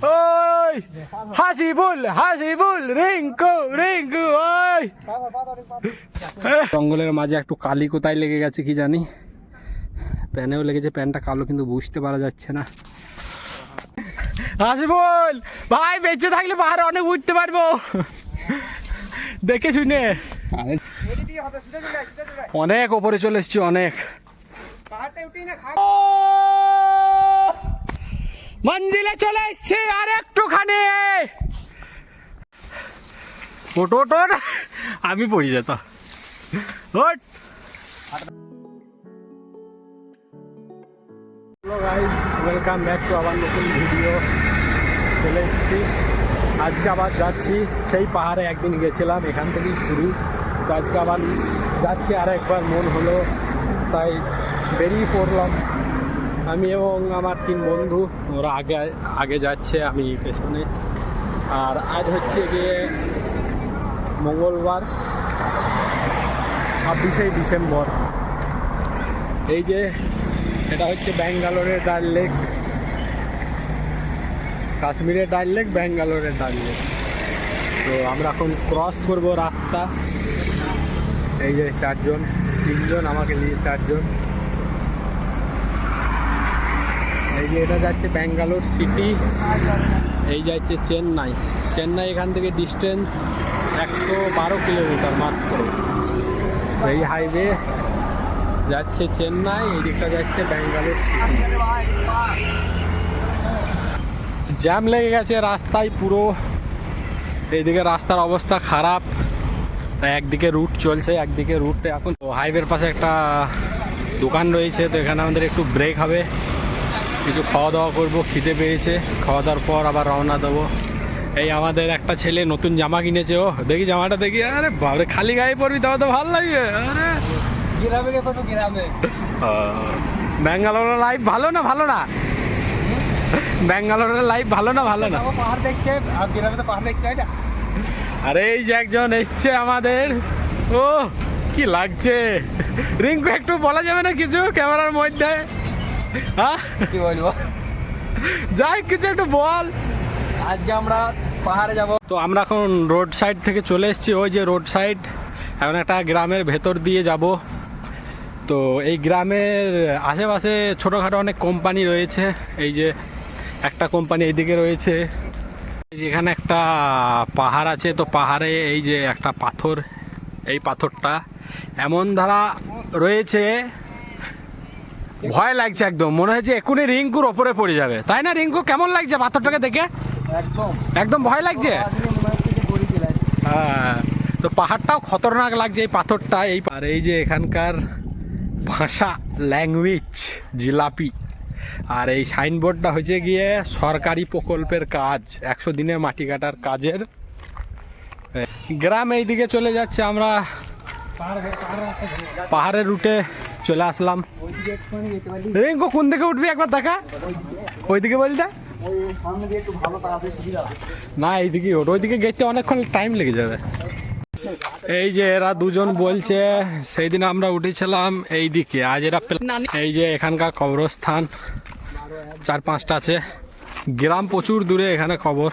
ওই হাসিবুল রিঙ্কু ওই জঙ্গলের মাঝে একটু কালি কোথায় লেগে গেছে কি জানি, প্যানেও লেগেছে, প্যানটা কালো কিন্তু বুঝতে পারা যাচ্ছে না। হাসিবুল ভাই বেঁচে থাকলে পাহাড়ে অনেক উঠতে পারবো, দেখে শুনে। অনেক ওপরে চলে এসছি, অনেক। মঞ্জিলে চলে এসছি আর একটুখানি। ওটো আমি পড়ি যেত। ওয়েলকাম ব্যাক টু আবার নতুন ভিডিও। চলে এসেছি আজকে, আবার যাচ্ছি সেই পাহাড়ে। একদিন গেছিলাম, এখান থেকেই শুরু। তো আজকে আবার যাচ্ছি, আর একবার মন হলো তাই বেরিয়ে পড়লাম। আমি এবং আমার 3 বন্ধু, ওরা আগে যাচ্ছে, আমি পেছনে। আর আজ হচ্ছে গিয়ে মঙ্গলবার, 26শে ডিসেম্বর। এই যে এটা হচ্ছে ব্যাঙ্গালোরের ডাল লেক, কাশ্মীরের ডাল লেক, ব্যাঙ্গালোরের ডাল লেক। তো আমরা এখন ক্রস করব রাস্তা। এই যে 4 জন, 3 জন আমাকে নিয়ে 4 জন। এই যে এটা যাচ্ছে ব্যাঙ্গালোর সিটি, এই যাচ্ছে চেন্নাই। এখান থেকে ডিস্টেন্স 112 কিলোমিটার মাত্র। এই হাইওয়ে যাচ্ছে চেন্নাই, এই দিকটা যাচ্ছে ব্যাঙ্গালোর সিটি। জ্যাম লেগে গেছে রাস্তায় পুরো, এইদিকে রাস্তার অবস্থা খারাপ। একদিকে রুট চলছে, একদিকে রুটে এখন। হাইওয়ের পাশে একটা দোকান রয়েছে, তো এখানে আমাদের একটু ব্রেক হবে, কিছু খাওয়া দাওয়া করবো, খিদে পেয়েছে। খাওয়া দাওয়ার পর আবার রওনা দেবো। এই আমাদের একটা ছেলে নতুন জামা কিনেছে, ও দেখি জামাটা দেখি, আরে বাবরে খালি গায়ে পরবি তাও তো ভালো লাগবে। আরে গ্রামে ব্যাঙ্গালোরের লাইফ ভালো না? ব্যাঙ্গালোরের লাইফ ভালো না? পাহাড় দেখছে আর গ্রামে তো পাহাড় দেখছে না। আরে এই যে একজন এসছে আমাদের, ও কি লাগছে। রিঙ্কু একটু বলা যাবে না কিছু ক্যামেরার মধ্যে? হ্যাঁ কি বলবো, যাই কিছু একটু বল। আজকে আমরা পাহাড়ে যাব। তো আমরা এখন রোড সাইড থেকে চলে এসেছি, ওই যে রোড সাইড। এখন একটা গ্রামের ভেতর দিয়ে যাব। তো এই গ্রামের আশেপাশে ছোটোখাটো অনেক কোম্পানি রয়েছে। এই যে একটা কোম্পানি এইদিকে রয়েছে। যেখানে একটা পাহাড় আছে, তো পাহাড়ে এই যে একটা পাথর, এই পাথরটা এমন ধারা রয়েছে, ভয় লাগছে একদম। মনে হচ্ছে এক্ষুনি রিঙ্কুর ওপরে পড়ে যাবে, তাই না রিঙ্কু? কেমন লাগছে পাথরটাকে দেখে? একদম ভয় লাগছে। হ্যাঁ, তো পাহাড়টাও খতরনাক লাগছে, এই পাথরটা। আর এই যে এখানকার ভাষা, ল্যাঙ্গুয়েজ জিলাপি। আর এই সাইনবোর্ডটা হচ্ছে গিয়ে সরকারি প্রকল্পের কাজ, 100 দিনের মাটি কাটার কাজের। গ্রাম এইদিকে চলে যাচ্ছে, আমরা পাহাড়ের রুটে চলে আসলাম। রিঙ্কু কোন দিকে উঠবি একবার দেখা? ওইদিকে বলতে না, এইদিকে ওঠ, ওইদিকে গেতে অনেকক্ষণ টাইম লেগে যাবে। এই যে এরা দুজন বলছে সেই দিন আমরা উঠেছিলাম এইদিকে, আজ এরা এই যে এখানকার কবরস্থান 4-5টা আছে। গ্রাম প্রচুর দূরে, এখানে খবর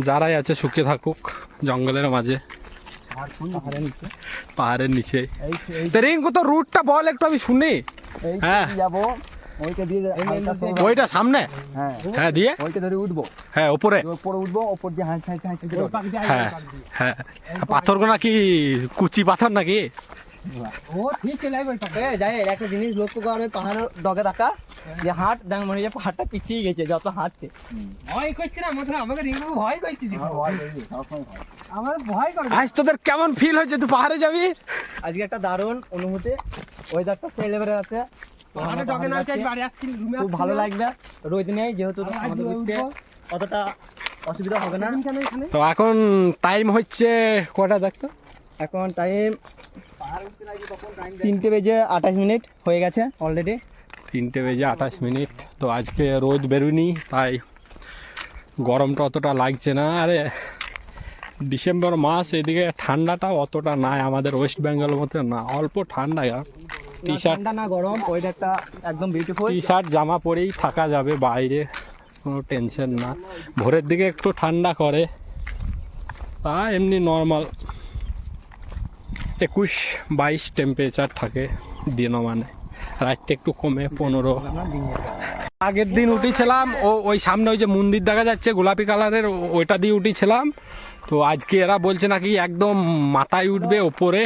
যারাই আছে সুখে থাকুক জঙ্গলের মাঝে, পাহাড়ের নিচে। রিঙ্কু তো রুটটা বল একটু, আমি শুনি। হ্যাঁ ওইটা সামনে, হ্যাঁ দিয়ে ওইটা ধরে উঠবো, হ্যাঁ উপরে উঠবো, ওপর দিয়ে হাঁটতে হ্যাঁ হ্যাঁ। পাথরগুলো কি কুচি পাথর নাকি? ও ঠিক লাগবে। যাই একটা জিনিস লক্ষ্য করবে, পাহাড়ের ডগে থাকা যে হাট দেখ, মনে হয় পাহাড়টা পিছিয়ে গেছে যত হাঁটছে। ভয় করছে না আমাকে, রিঙ্কু ভয় করছে, আমার ভয় করে। আজ তোদের কেমন ফিল হয়েছে তুই পাহাড়ে যাবি? আজকে একটা দারুণ অনুভূতি, ওয়েদারটা সেই লেভেলে আছে, খুব ভালো লাগবে। রোদ নেই যেহেতু, আমাদের উঠতে অতটা অসুবিধা হবে না। তো এখন টাইম হচ্ছে কটা দেখতো? এখন টাইম 3:28 হয়ে গেছে অলরেডি। 3:28। তো আজকে রোদ বেরোয়নি, তাই গরমটা অতটা লাগছে না। আরে ডিসেম্বর মাস, এদিকে ঠান্ডাটা অতটা নাই আমাদের ওয়েস্ট বেঙ্গলের মতো না, অল্প ঠান্ডা। টি শার্ট না গরম, ওয়েদারটা একদম বিউটিফুল। টি শার্ট জামা পরেই থাকা যাবে বাইরে, কোনো টেনশন না। ভোরের দিকে একটু ঠান্ডা করে, তা এমনি নর্মাল 21-22 টেম্পারেচার থাকে দিনও, মানে রাত্রে একটু কমে 15। আগের দিন উঠেছিলাম ওই সামনে ওই যে মন্দির দেখা যাচ্ছে গোলাপি কালারের, ওইটা দিয়ে উঠেছিলাম। তো আজকে এরা বলছে নাকি একদম মাথায় উঠবে ওপরে,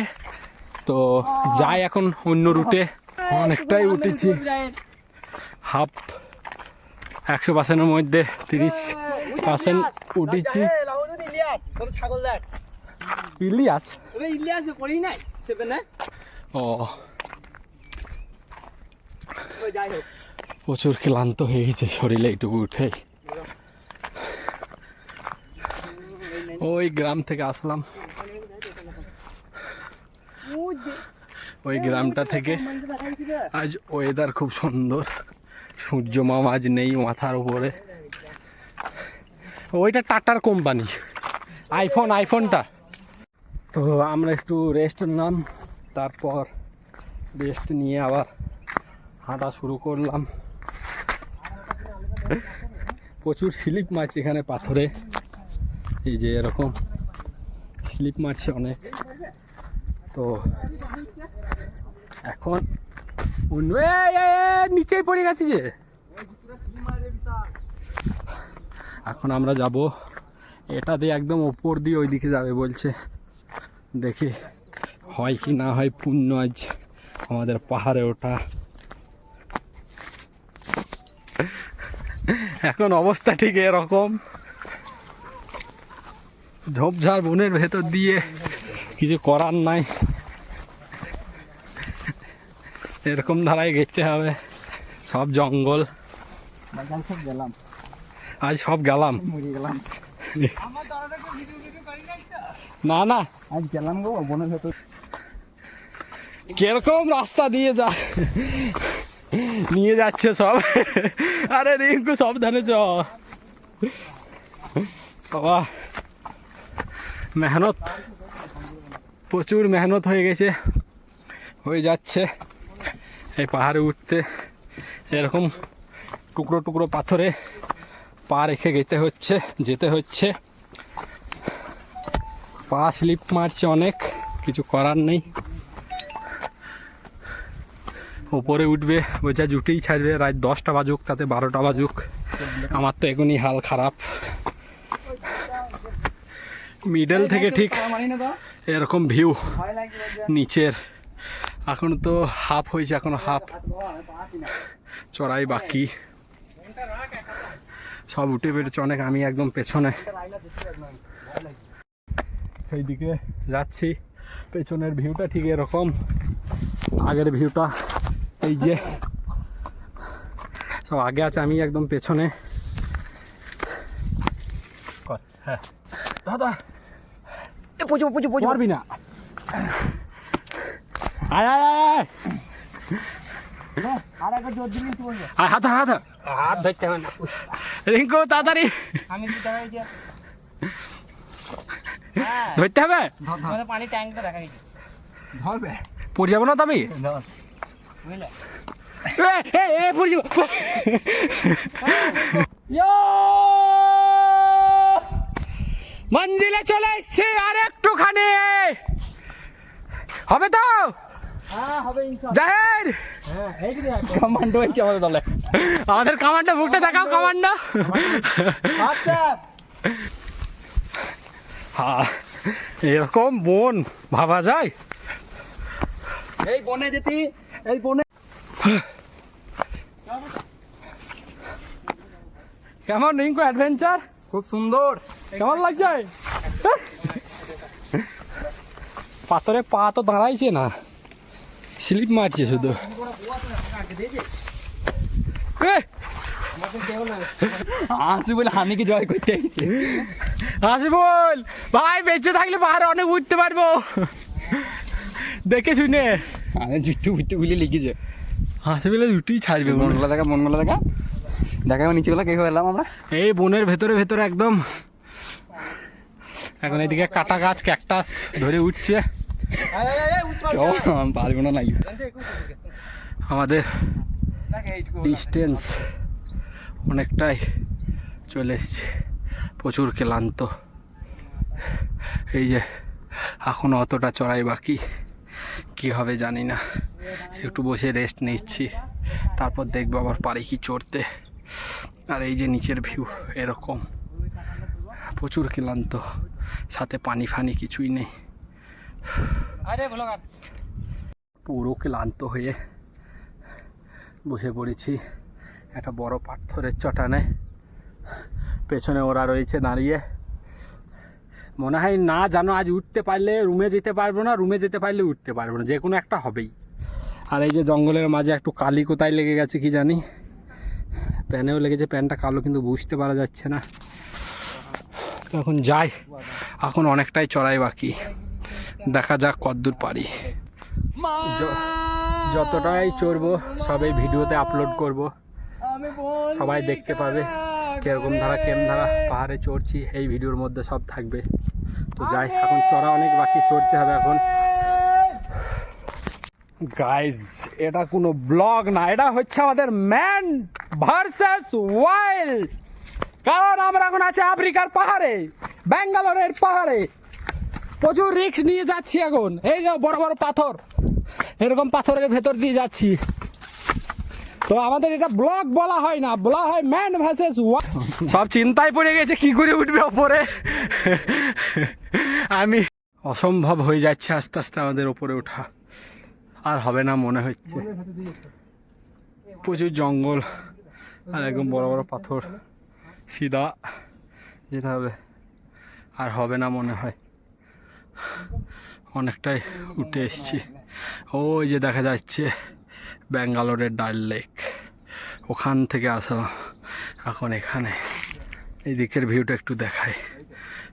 তো যাই এখন অন্য রুটে। অনেকটাই উঠেছি, হাফ 100%-এর মধ্যে 30% উঠেছি। ইলিয়াস ও, প্রচুর ক্লান্ত হয়ে গেছে শরীরে এইটুকু উঠে। ওই গ্রাম থেকে আসলাম, ওই গ্রামটা থেকে। আজ ওয়েদার খুব সুন্দর, সূর্য মামা আজ নেই মাথার উপরে। ওইটা টাটার কোম্পানি, আইফোনটা। তো আমরা একটু রেস্ট নিলাম, তারপর রেস্ট নিয়ে আবার হাঁটা শুরু করলাম। প্রচুর স্লিপ মারছে এখানে পাথরে, এই যে এরকম স্লিপ মারছে অনেক। তো এখন নিচেই পড়ে গেছি যে, এখন আমরা যাব এটা দিয়ে একদম ওপর দিয়ে ওইদিকে যাবে বলছে। দেখি হয় কি না হয়, পুণ্য আজ আমাদের পাহাড়ে ওঠা। এখন অবস্থা ঠিক এরকম, ঝোপঝাড় বনের ভেতর দিয়ে, কিছু করার নাই, এরকম ধারায় গেতে হবে। সব জঙ্গল, আজ সব গেলাম না না, আজ গেলাম গো বনের ভেতর। কিরকম রাস্তা দিয়ে নিয়ে যাচ্ছে সব। আরে রিঙ্কু সাবধানে চ বাবা, মেহনত, প্রচুর মেহনত হয়ে গেছে, হয়ে যাচ্ছে এই পাহাড়ে উঠতে। এরকম টুকরো টুকরো পাথরে পা রেখে যেতে হচ্ছে। পা স্লিপ মারছে অনেক, কিছু করার নেই। ওপরে উঠবে বলছে জুটেই ছাড়বে, রাত 10টা বাজুক তাতে 12টা বাজুক, আমার তো এখনই হাল খারাপ। মিডল থেকে ঠিক এরকম ভিউ নিচের, এখন তো হাফ হয়েছে, এখনো হাফ চড়াই বাকি। সব উঠে বেরোচ্ছে অনেক, আমি একদম পেছনে এইদিকে যাচ্ছি। পেছনের ভিউটা ঠিক এরকম, আগের ভিউটা এই যে সব আগে আছে, আমি একদম পেছনে। হ্যাঁ দাদা পারবি না, আয় আয় আয় হাত ধরতে হবে না রিঙ্কু, তাড়াতাড়ি ধরতে হবে, পানি ট্যাঙ্কটা দেখা গেছে, ধরবে পড়ে যাবো না তো আমি, মঞ্জিলে চলে এসছে, আর একটুখানি হবে তো। জাহের কমান্ডো হয়েছে আমাদের দলে, আমাদের কমান্ডো বুকটা দেখাও, কমান্ডো। হ্যাঁ, এরকম বন ভাবা যায়, এই বনে যেতে, এই বনে কেমন রিঙ্কু অ্যাডভেঞ্চার? খুব সুন্দর, কেমন লাগছে? পাথরে পা তো দাঁড়াইছে না, স্লিপ মারছে শুধু। আসি বলে হানিকে জয় করতে আসি বল ভাই, বেঁচে থাকলে পাহাড়ে অনেক উঠতে পারবো, দেখে শুনে। জুট্টু ফুট্টু গুলি লিখেছে, হাসি বলে জুটেই ছাড়বে। মনগুলো দেখা, মনগুলো দেখা, দেখা নিচেগুলো কে এলাম আমরা, এই বনের ভেতরে একদম। এখন এদিকে কাটা গাছ, ক্যাকটাস ধরে উঠছে, পারবো না নাকি। আমাদের ডিস্টেন্স অনেকটাই চলে এসছি, প্রচুর ক্লান্ত। এই যে এখন অতটা চড়াই বাকি, কি হবে জানি না। একটু বসে রেস্ট নিচ্ছি, তারপর দেখবো আবার পারি কি চড়তে। আর এই যে নিচের ভিউ এরকম, প্রচুর ক্লান্ত, সাথে পানি ফানি কিছুই নেই। পুরো ক্লান্ত হয়ে বসে পড়েছি একটা বড় পাথরের চটানে। পেছনে ওরা রয়েছে দাঁড়িয়ে। মনে হয় না জানো আজ উঠতে পারলে রুমে যেতে পারবো না, রুমে যেতে পারলে উঠতে পারবো না, যে কোনো একটা হবেই। আর এই যে জঙ্গলের মাঝে একটু কালি কোথায় লেগে গেছে কি জানি, প্যানেও লেগেছে, প্যানটা কালো কিন্তু বুঝতে পারা যাচ্ছে না। এখন যাই, এখন অনেকটাই চড়াই বাকি, দেখা যাক কতদূর পারি। যতটাই চড়বো সবাই ভিডিওতে আপলোড করব, সবাই দেখতে পাবে কিরকম ধারা কেম ধারা পাহাড়ে চড়ছি, এই ভিডিওর মধ্যে সব থাকবে। তো যাই, এখন চড়া অনেক বাকি, চড়তে হবে এখন। গাইজ এটা কোনো ব্লগ না, এটা হচ্ছে আমাদের ম্যান ভার্সেস ওয়াইল্ড। কারণ আমরা এখন আছি আফ্রিকার পাহাড়ে, ব্যাঙ্গালোরের পাহাড়ে, প্রচুর রিস্ক নিয়ে যাচ্ছি এখন। এই যে বড় বড় পাথর, এরকম পাথরের ভেতর দিয়ে যাচ্ছি। তো আমাদের এটা ব্লগ বলা হয় না, বলা হয় ম্যান ভার্সেস ওয়াইল্ড। সব চিন্তায় পড়ে গেছে কি করে উঠবে ওপরে। আমি অসম্ভব হয়ে যাচ্ছে আস্তে আস্তে আমাদের ওপরে ওঠা, আর হবে না মনে হচ্ছে। প্রচুর জঙ্গল আর একদম বড় বড় পাথর, সিধা যেতে হবে, আর হবে না মনে হয়। অনেকটাই উঠে এসছি। ওই যে দেখা যাচ্ছে ব্যাঙ্গালোরের ডাল লেক, ওখান থেকে আসলাম এখন এখানে। এই দিকের ভিউটা একটু দেখায়,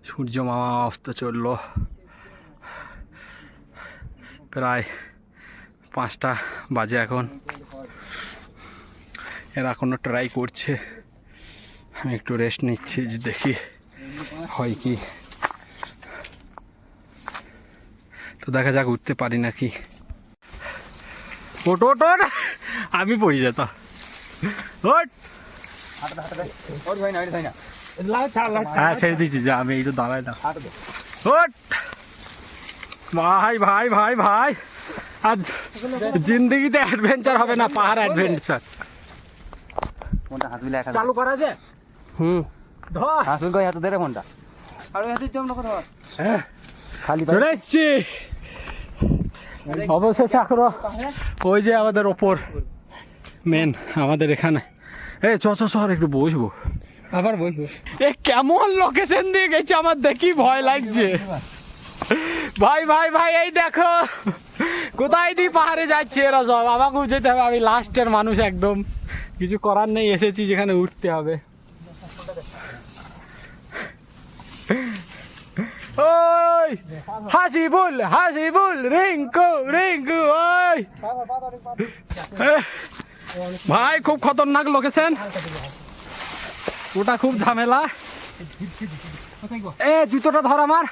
সূর্য মামা অস্ত চললো, প্রায় 5টা বাজে এখন। এরা এখনও ট্রাই করছে, আমি একটু রেস্ট নিচ্ছি, যে দেখি হয় কি। তো দেখা যাক উঠতে পারি নাকি। ওটো ওটো, আমি পড়ি যেতাম। হ্যাঁ ছেড়ে দিচ্ছি, যা আমি এই তো দাঁড়াই না। ভাই ভাই ভাই ভাই, আজ জিন্দগিতে অ্যাডভেঞ্চার হবে না, পাহাড় অ্যাডভেঞ্চার। চালু করা আছে। ধর হাতে দে রে ফোনটা, আর ওই হাতে জমনা কথা। হ্যাঁ খালি চলে এসছি অবশেষে। এখনো ওই যে আমাদের ওপর মেন আমাদের এখানে। এই চ শহর একটু বসবো, আবার বসবো। এ কেমন লোকেশন দিয়ে গেছে, আমার দেখি ভয় লাগছে। ভাই ভাই ভাই এই দেখো কোথায় দিয়ে পাহাড়ে যাচ্ছে এরা সব, আমাকেও যেতে হবে। আমি লাস্টের মানুষ একদম, কিছু করার নেই, এসেছি যেখানে উঠতে হবে। ওই হাসিবুল হাসিবুল, রিঙ্কু রিঙ্কু, ওই ভাই খুব খতরনাক লোকেশন, ওটা খুব ঝামেলা। এ জুতোটা ধর আমার,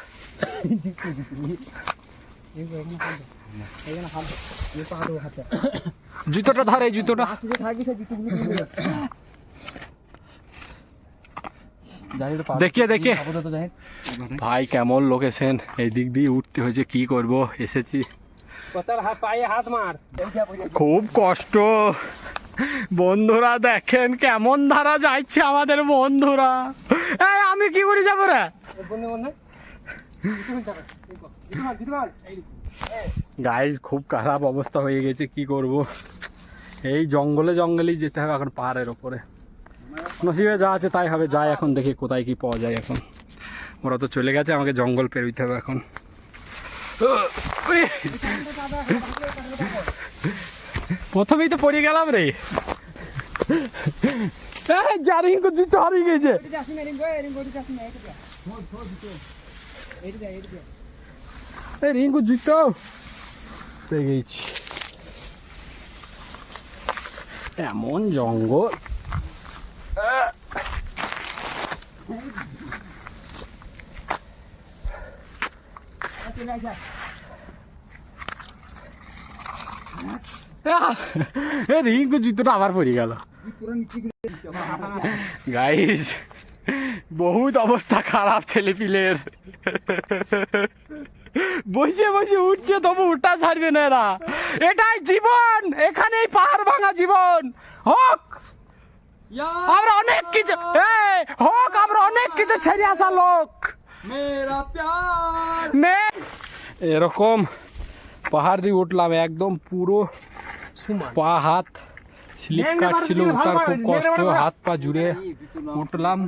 জুতোটা ধর, এই জুতোটা। দেখিয়ে দেখিয়ে ভাই কেমন লোকেশন, এই দিক দিয়ে উঠতে হয়েছে, কি করব, এসেছি। খুব কষ্ট বন্ধুরা, দেখেন কেমন ধারা যাচ্ছে আমাদের বন্ধুরা। এই আমি কি করে যাবো রে গাইস, খুব খারাপ অবস্থা হয়ে গেছে, কি করব। এই জঙ্গলে জঙ্গলেই যেতে হবে এখন, পাহাড়ের ওপরে। নসিবে যা আছে তাই হবে, যাই এখন দেখি কোথায় কি পাওয়া যায়। এখন ওরা তো চলে গেছে, আমাকে জঙ্গল পেরোতে হবে এখন। প্রথমেই তো পড়ে গেলাম রে, জারি জুতো হারিয়ে গেছে। রিঙ্কু জুতো পেয়ে গেছি। এমন জঙ্গল, রিঙ্কু জুতোটা আবার পড়ে গেল। গাইস বহুত অবস্থা খারাপ ছেলে পিলের, বসে বসে উঠছে তবু উঠা ছাড়বে না এরা। এটাই জীবন, এখানেই পাহাড় ভাঙা জীবন। হোক আমরা অনেক কিছু, হোক আমরা অনেক কিছু ছেড়ে আসা লোক। এরকম পাহাড় দিয়ে উঠলাম, একদম পুরো পা হাত স্লিপ কাটছিল, উঠার খুব কষ্ট, হাত পা জুড়ে উঠলাম।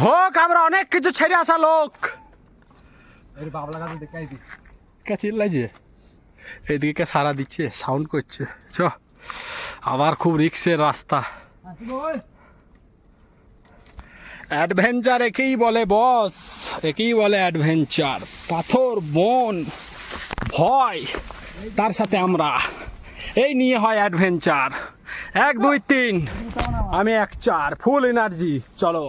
হোক আমরা অনেক কিছু ছেড়ে আসা লোক। চিল্লাইছে এদিকে, সারা দিচ্ছে, সাউন্ড করছে। চ আবার খুব রিক্সের রাস্তা। অ্যাডভেঞ্চার একেই বলে বস, একেই বলে অ্যাডভেঞ্চার। পাথর, বন, ভয়, তার সাথে আমরা, এই নিয়ে হয় অ্যাডভেঞ্চার। 1 2 3 আমি 1 4, ফুল এনার্জি। চলো,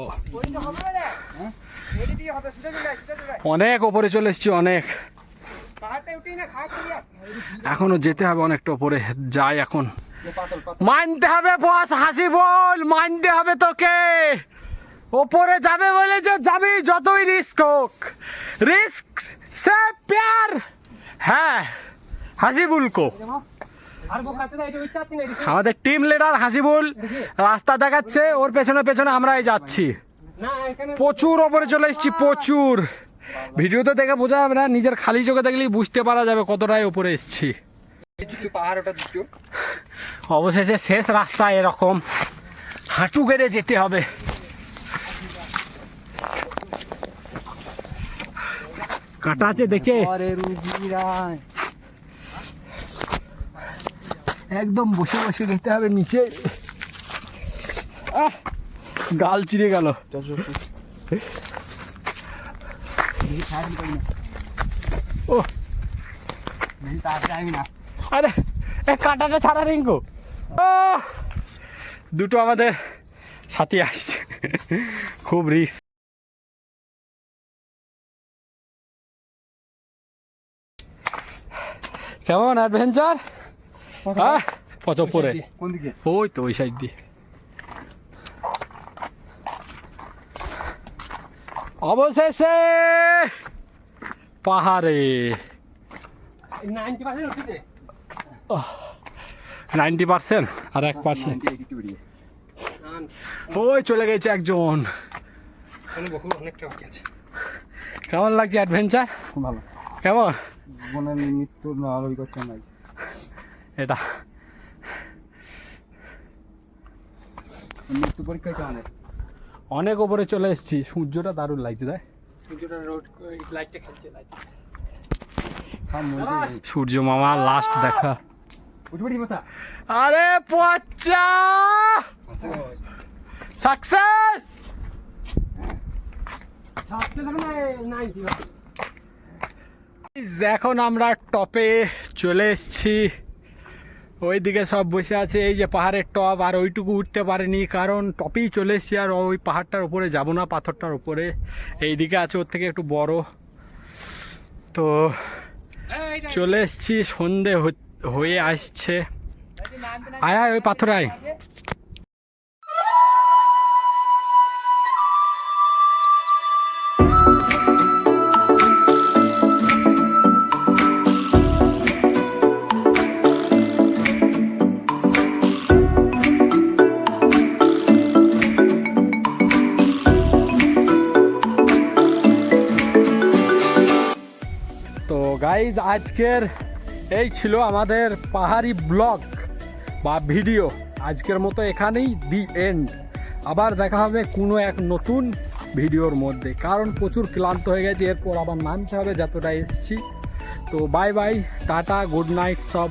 অনেক ওপরে চলে এসছি, অনেক, এখনো যেতে হবে অনেকটা ওপরে। যাই এখন, মানতে হবে বস, হাসি বল, মানতে হবে তোকে। ওপরে যাবে বলে যে যাবি, যতই রিস্ক হোক, রিস্ক সে প্যার। হ্যাঁ হাসিবুল কো, আমাদের টিম লিডার হাসিবুল রাস্তা দেখাচ্ছে, ওর পেছনে পেছনে আমরাই যাচ্ছি। প্রচুর ওপরে চলে এসেছি, প্রচুর। ভিডিওতে দেখে বোঝা যাবে না, নিজের খালি চোখে দেখলেই বুঝতে পারা যাবে কতটাই ওপরে এসেছি। অবশেষে শেষ রাস্তা এরকম, হাঁটু গেড়ে যেতে হবে। কাটা আছে দেখে, একদম বসে বসে যেতে হবে নিচে। গাল চিড়ে গেল। ও আরে কাঁটাটা ছাড়া রিঙ্গো। দুটো আমাদের সাথী আসছে, খুব রিস্ক। কেমন অ্যাডভেঞ্চার? কত পরে, ওই তো ওই সাইড দিয়ে। অবশেষে পাহাড়ে 90% আর 1%। ওই চলে গেছে একজন। কেমন লাগছে অ্যাডভেঞ্চার? ভালো। কেমন মৃত্যুর লড়াই করছে না এটা, মৃত্যু পরীক্ষা অনেক অনেক ওপরে চলে এসেছি। সূর্যটা দারুণ লাগছে, তাই সূর্য মামা লাস্ট দেখা। আরে পচা সাকসেস, এখন আমরা টপে চলে এসেছি। ওইদিকে সব বসে আছে, এই যে পাহাড়ের টপ, আর ওইটুকু উঠতে পারেনি কারণ টপেই চলে এসেছি। আর ওই পাহাড়টার উপরে যাব না, পাথরটার উপরে। এইদিকে আছে ওর থেকে একটু বড়, তো চলে এসেছি। সন্ধে হয়ে আসছে। আয় আয়, ওই পাথরে আয়। গাইজ আজকের এই ছিল আমাদের পাহাড়ি ব্লগ বা ভিডিও। আজকের মতো এখানেই দি এন্ড। আবার দেখা হবে কোনো এক নতুন ভিডিওর মধ্যে, কারণ প্রচুর ক্লান্ত হয়ে গেছে, এরপর আবার নামতে হবে যতটা এসেছি। তো bye bye, tata, good night সব।